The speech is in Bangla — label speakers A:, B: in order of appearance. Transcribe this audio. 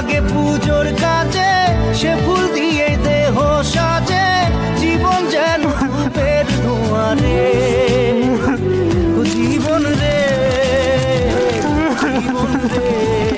A: লাগে পুজোর কাজে, সে ফুল দিয়ে দেহ সাজে, জীবন যেন রূপের দুয়ারে। জীবন রে, জীবন রে।